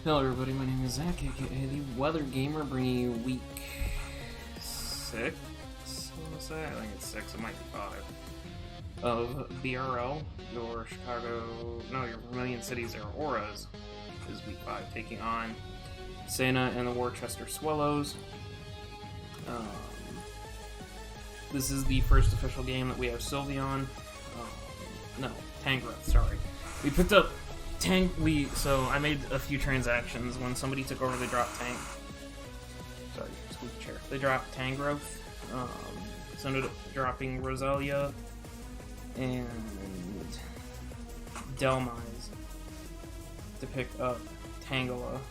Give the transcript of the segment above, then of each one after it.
Hello everybody, my name is Zach, aka the Weather Gamer, bringing you week 6, I want to say? I think it's 6, it might be 5, of BRL, your Vermillion City Zeraoras is week 5, taking on Sena and the Worcester Swellows. This is the first official game that we have Sylveon, Tangrowth, sorry. We picked up so I made a few transactions. When somebody took over, they dropped squeaky chair. They dropped Tangrowth, so ended up dropping Roselia and Delmise to pick up Tangrowth.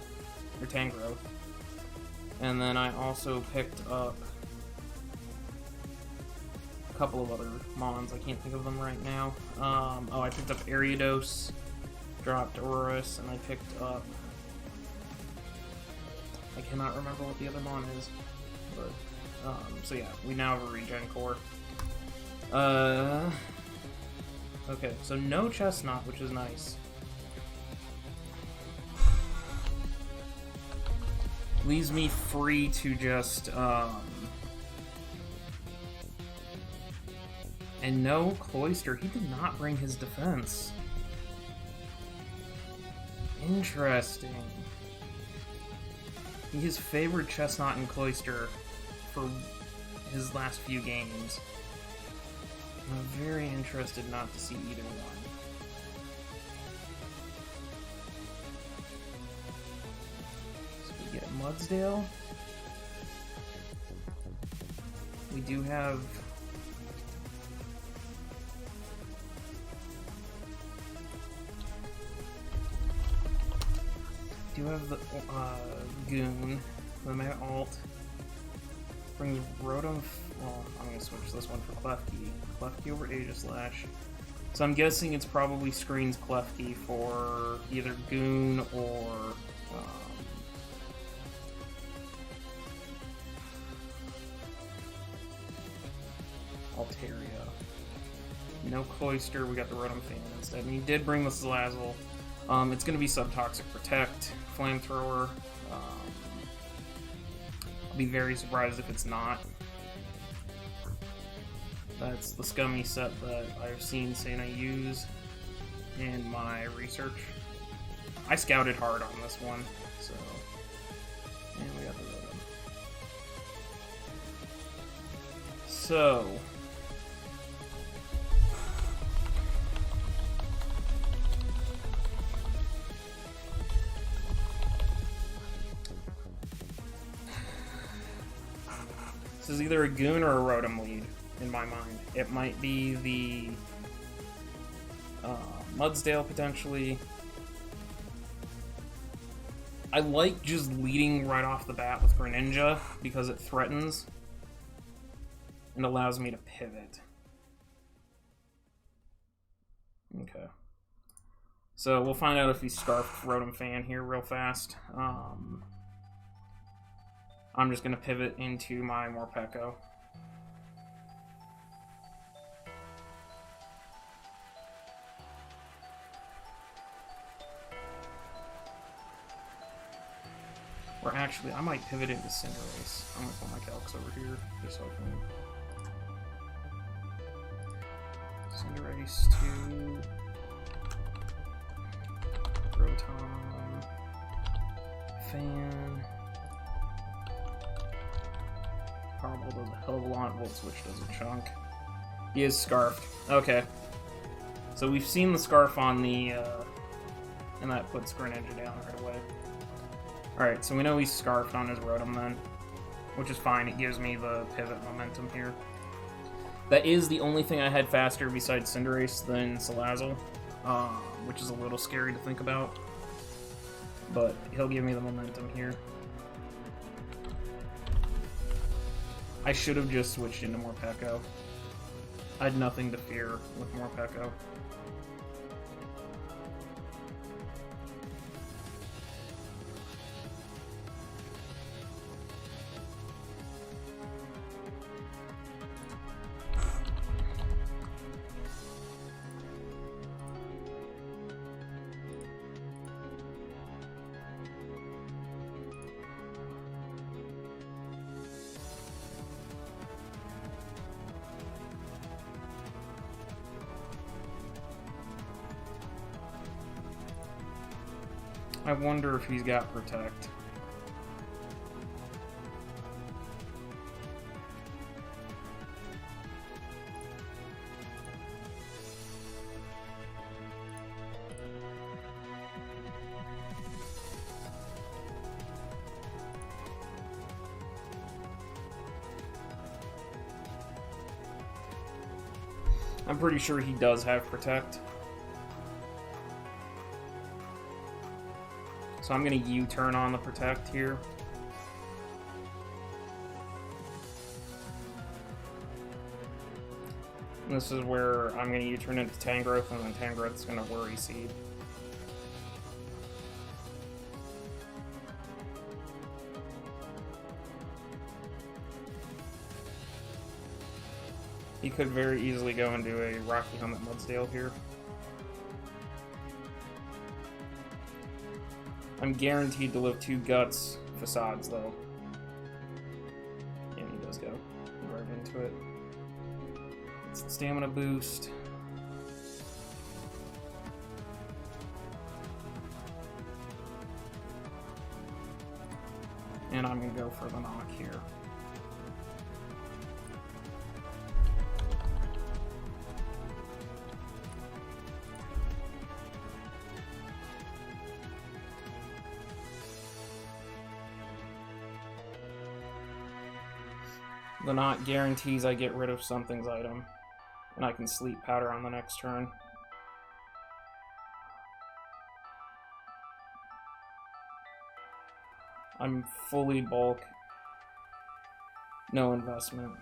And then I also picked up a couple of other mons. I can't think of them right now. I picked up Ariados, dropped Aurorus, and I picked up... I cannot remember what the other mon is, but... so yeah, we now have a regen core. Okay, so no Chestnut, which is nice. Leaves me free to just, and no Cloyster. He did not bring his defense. Interesting. He has favored Chestnut and Cloyster for his last few games. I'm very interested not to see either one. So we get Mudsdale. We do have... the Goon, the Meta Alt, brings Rotom, well, I'm going to switch this one for Klefki over Aegislash. So I'm guessing it's probably screens Klefki for either Goon or, Altaria. No Cloyster, we got the Rotom Fan instead, and he did bring the Salazzle. It's going to be Subtoxic Protect, Flamethrower. I'll be very surprised if it's not. That's the scummy set that I've seen Sena use in my research. I scouted hard on this one, so... And we got the Rotom. So... This is either a Goon or a Rotom lead, in my mind. It might be the Mudsdale, potentially. I like just leading right off the bat with Greninja, because it threatens and allows me to pivot. Okay. So we'll find out if he scarfed Rotom Fan here real fast. I'm just going to pivot into my Morpeko. Or actually, I might pivot into Cinderace. I'm going to put my calcs over here, just so I can... Cinderace to... Rotom... Fan... Probably does a hell of a lot. Volt Switch does a chunk. He is Scarfed. Okay. So we've seen the Scarf on the, and that puts Greninja down right away. Alright, so we know he's Scarfed on his Rotom then. Which is fine, it gives me the pivot momentum here. That is the only thing I had faster besides Cinderace than Salazzle. Which is a little scary to think about. But he'll give me the momentum here. I should have just switched into Morpeko. I had nothing to fear with Morpeko. I wonder if he's got Protect. I'm pretty sure he does have Protect. So I'm going to U-turn on the Protect here. And this is where I'm going to U-turn into Tangrowth, and then Tangrowth's going to Worry Seed. He could very easily go into a Rocky Helmet Mudsdale here. I'm guaranteed to live 2 Guts Facades, though. And he does go right into it. It's the Stamina boost. And I'm going to go for the knock here. The knot guarantees I get rid of something's item, and I can Sleep Powder on the next turn. I'm fully bulk. No investment.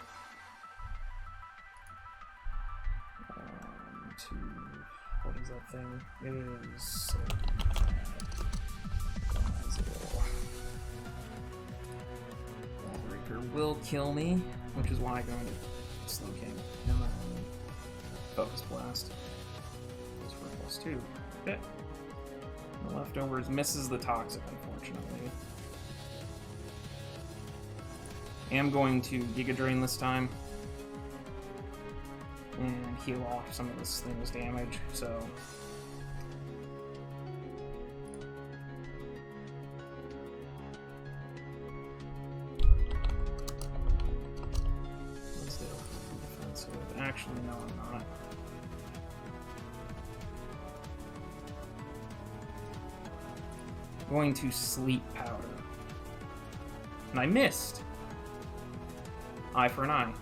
What is that thing? It is... will kill me, which is why I go into Slow King. And then Focus Blast. Goes for +2. Okay. The leftovers misses the Toxic, unfortunately. Am going to Giga Drain this time. And heal off some of this thing's damage, so... Actually, no, I'm not. I'm going to Sleep Powder. And I missed! Eye for an eye.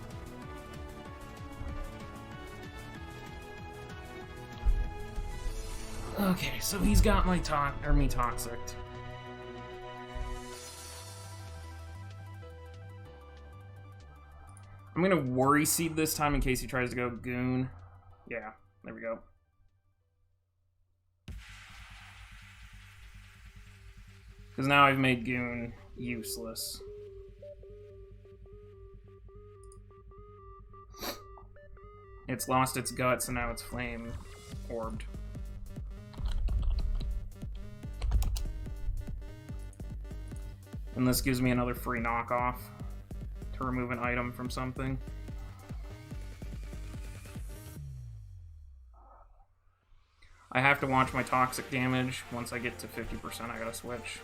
Okay, so he's got my me Toxic. I'm gonna Worry Seed this time in case he tries to go Goon. Yeah, there we go. Because now I've made Goon useless. It's lost its guts and now it's Flame Orbed. And this gives me another free knockoff to remove an item from something. I have to watch my Toxic damage. Once I get to 50%, I gotta switch.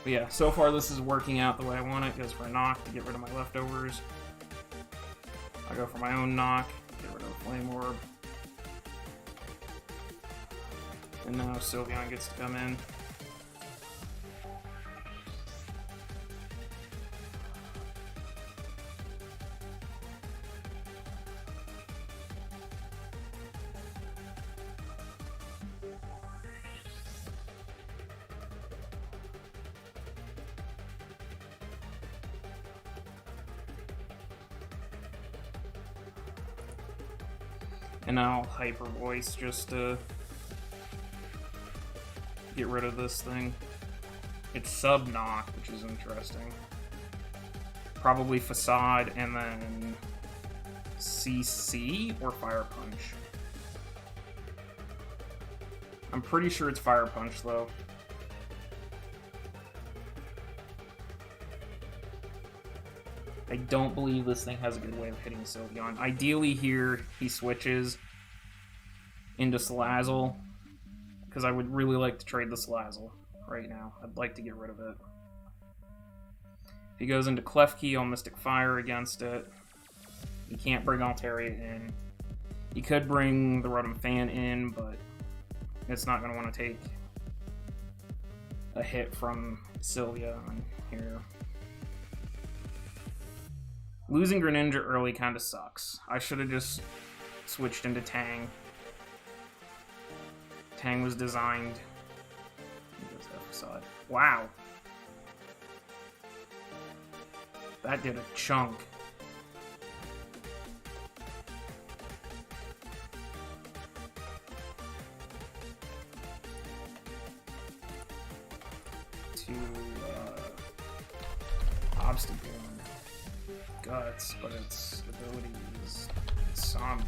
But yeah, so far this is working out the way I want it. Goes for a knock to get rid of my leftovers. I go for my own knock, get rid of the Flame Orb. And now Sylveon gets to come in. And now Hyper Voice just to get rid of this thing. It's sub-knock, which is interesting. Probably Facade and then CC or Fire Punch. I'm pretty sure it's Fire Punch though. I don't believe this thing has a good way of hitting Sylveon. Ideally here, he switches into Salazzle, because I would really like to trade the Salazzle right now. I'd like to get rid of it. If he goes into Klefki, I'll Mystic Fire against it. He can't bring Altaria in. He could bring the Rotom Fan in, but it's not going to want to take a hit from Sylveon here. Losing Greninja early kind of sucks. I should have just switched into Tang. Tang was designed... Wow. That did a chunk. To, Obstacle. Guts, but its ability is Insomnia.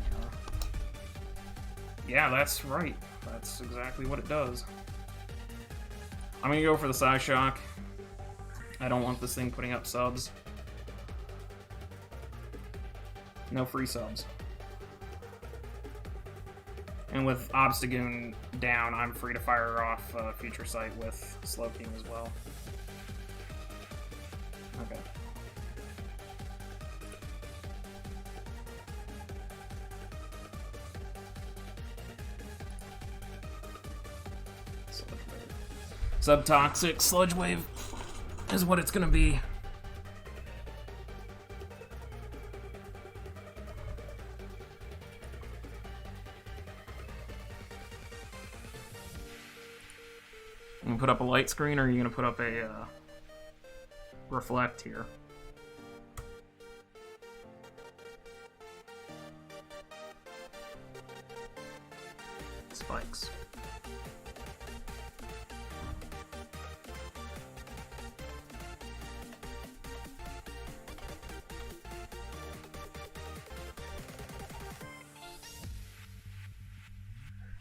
Yeah, that's right. That's exactly what it does. I'm gonna go for the Psyshock. I don't want this thing putting up subs. No free subs. And with Obstagoon down, I'm free to fire off Future Sight with Slowking as well. Okay. Subtoxic Sludge Wave is what it's gonna be. You gonna put up a light screen, or are you gonna put up a reflect here? Spikes.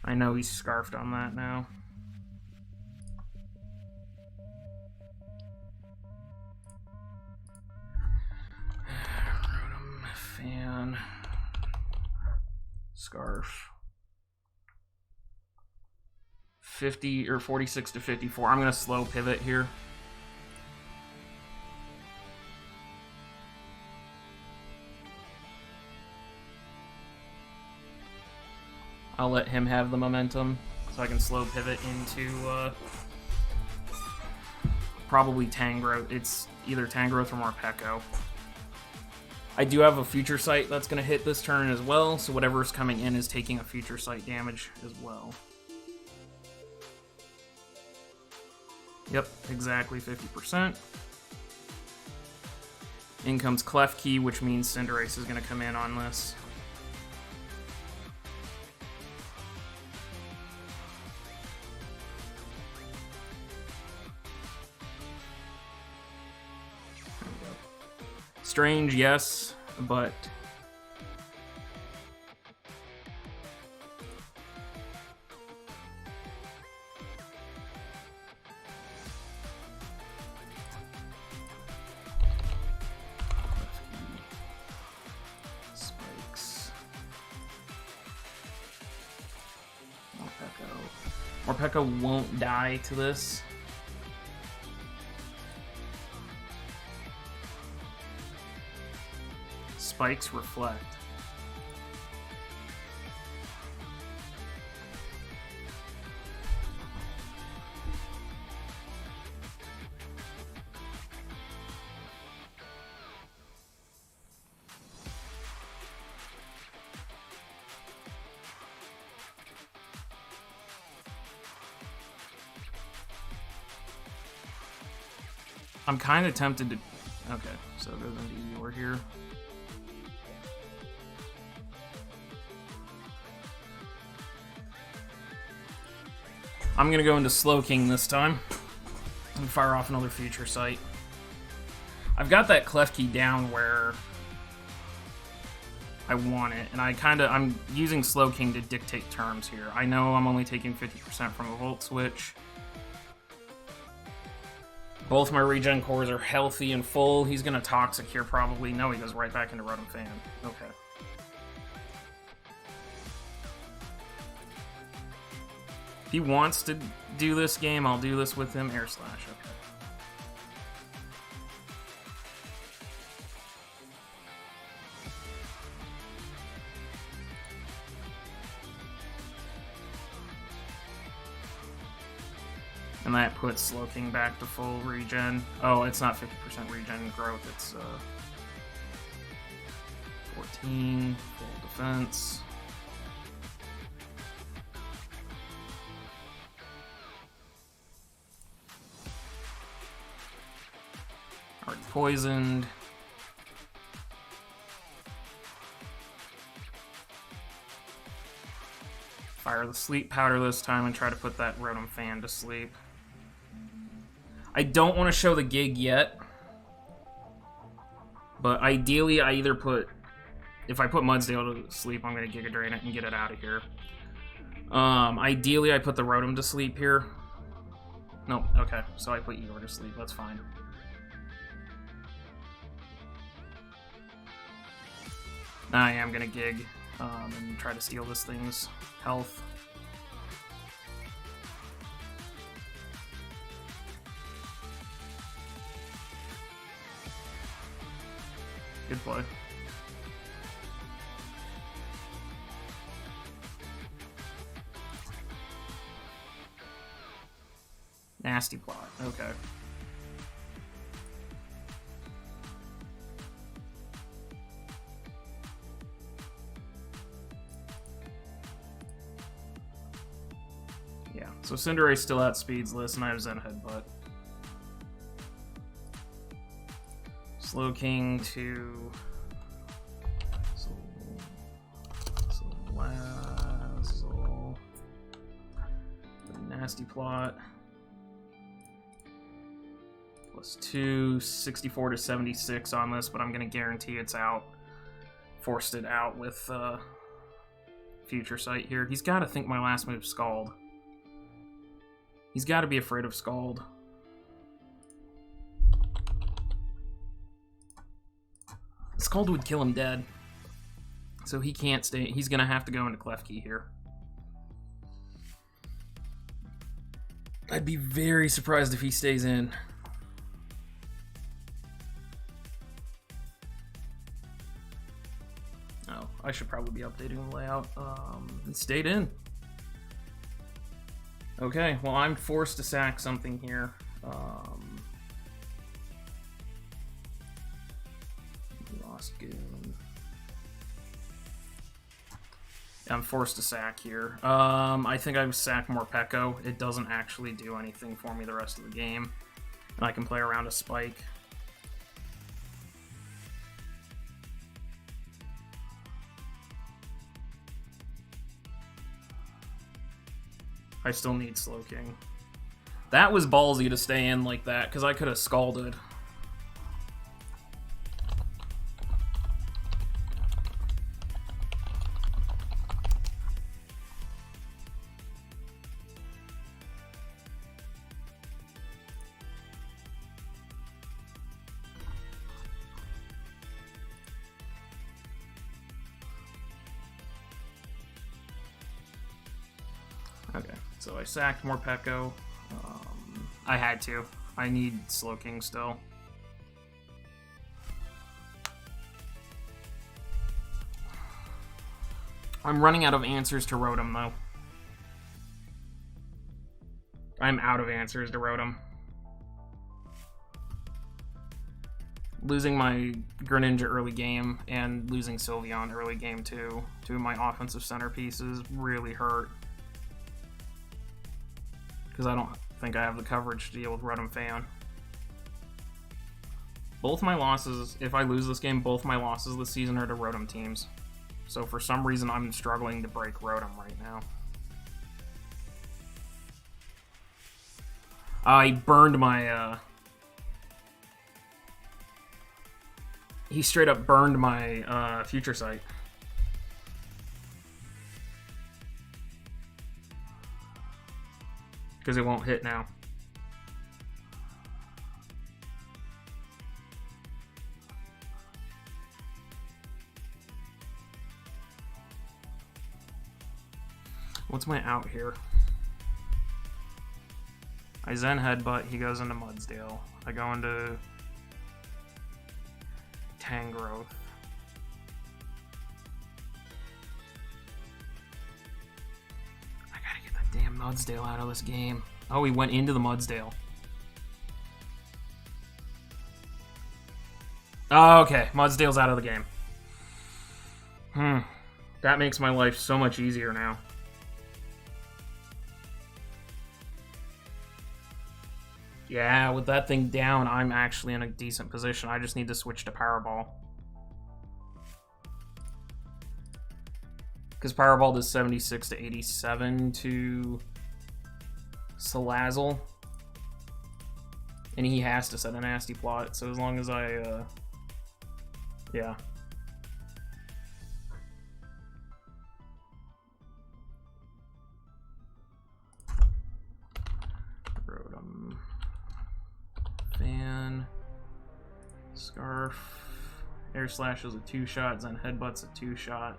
I know he's scarfed on that now. Rotom Fan. Scarf. 50 or 46 to 54. I'm gonna slow pivot here. I'll let him have the momentum, so I can slow pivot into probably Tangrowth. It's either Tangrowth or Morpeko. I do have a Future Sight that's going to hit this turn as well, so whatever's coming in is taking a Future Sight damage as well. Yep, exactly 50%. In comes Klefki, which means Cinderace is going to come in on this. Strange, yes, but Spikes. Morpeko won't die to this. Spikes reflect. I'm kind of tempted to... Okay, so it goes into Eeyore here. I'm gonna go into Slowking this time and fire off another Future Sight. I've got that Klefki down where I want it, and I'm using Slowking to dictate terms here. I know I'm only taking 50% from a Volt Switch, Both my regen cores are healthy and full. He's gonna Toxic here probably. No, he goes right back into Rotom Fan. Okay. If he wants to do this game, I'll do this with him. Air Slash, okay. And that puts Slowking back to full regen. Oh, it's not 50% regen growth, it's 14, full defense. Already poisoned. Fire the Sleep Powder this time and try to put that Rotom Fan to sleep. I don't want to show the gig yet, but ideally I either put, if I put Mudsdale to sleep, I'm going to Giga Drain it and get it out of here. Ideally I put the Rotom to sleep here. No, okay, so I put Eeyore to sleep, that's fine. I am going to Gig and try to steal this thing's health. Good play. Nasty plot. Okay. Yeah, so Cinderace still outspeeds Liss, and I have Zen Headbutt. Slowking to Salazzle. Nasty plot. +2, 64 to 76 on this, but I'm going to guarantee it's out. Forced it out with Future Sight here. He's got to think my last move Scald. He's got to be afraid of Scald. Scald would kill him dead. So he can't stay. He's going to have to go into Klefki here. I'd be very surprised if he stays in. Oh, I should probably be updating the layout. He stayed in. Okay, well, I'm forced to sack something here. Lost Goon. I'm forced to sack here. I think I would sack Morpeko. It doesn't actually do anything for me the rest of the game. And I can play around a Spike. I still need Slowking. That was ballsy to stay in like that, because I could have Scalded. Okay, so I sacked Morpeko. I had to. I need Slowking still. I'm running out of answers to Rotom, though. I'm out of answers to Rotom. Losing my Greninja early game and losing Sylveon early game too. Two of my offensive centerpieces really hurt. Because I don't think I have the coverage to deal with Rotom Fan. Both my losses, if I lose this game, both my losses this season are to Rotom teams. So for some reason, I'm struggling to break Rotom right now. I burned my, he straight up burned my Future Sight. Because it won't hit now. What's my out here? I Zen Headbutt, he goes into Mudsdale. I go into Tangrowth. I gotta get that damn Mudsdale out of this game. Oh, he went into the Mudsdale. Oh, okay, Mudsdale's out of the game. That makes my life so much easier now. Yeah, with that thing down, I'm actually in a decent position. I just need to switch to Powerball. Because Powerball does 76 to 87 to Salazzle. And he has to set a nasty plot, so as long as I, yeah. Rotom. Fan. Scarf. Air Slash is a 2-shot, Zen Headbutt's a 2-shot.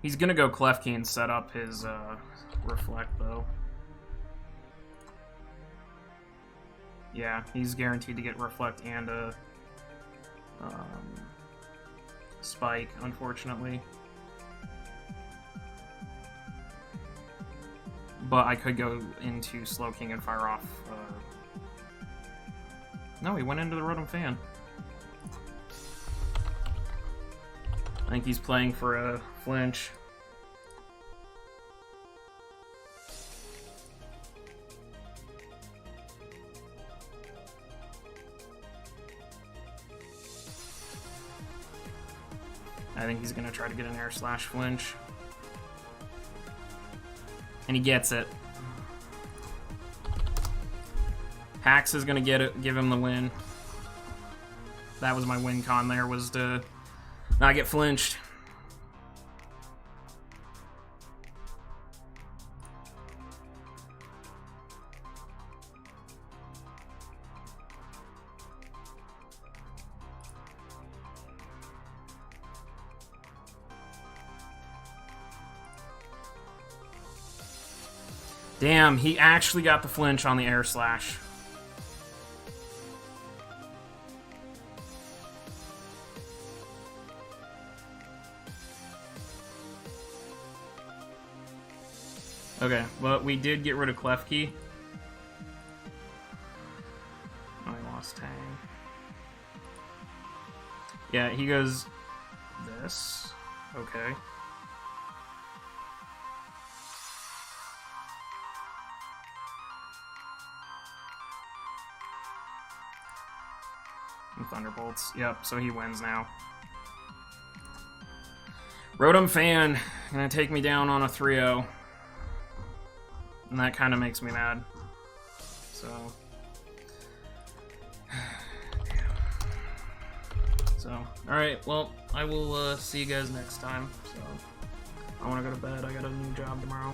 He's gonna go Klefki and set up his, Reflect, though. Yeah, he's guaranteed to get Reflect and a Spike, unfortunately. But I could go into Slowking and fire off. No, he went into the Rotom Fan. I think he's playing for a flinch. I think he's gonna try to get an Air Slash flinch. And he gets it. Hax is gonna get it, give him the win. That was my win con there, was to not get flinched. Damn, he actually got the flinch on the Air Slash. Okay, but we did get rid of Klefki. Oh, I lost Tang. Yeah, he goes this. Okay. And Thunderbolts. Yep, so he wins now. Rotom Fan gonna take me down on a 3-0. And that kind of makes me mad. So. So, alright, well, I will see you guys next time. So, I want to go to bed. I got a new job tomorrow.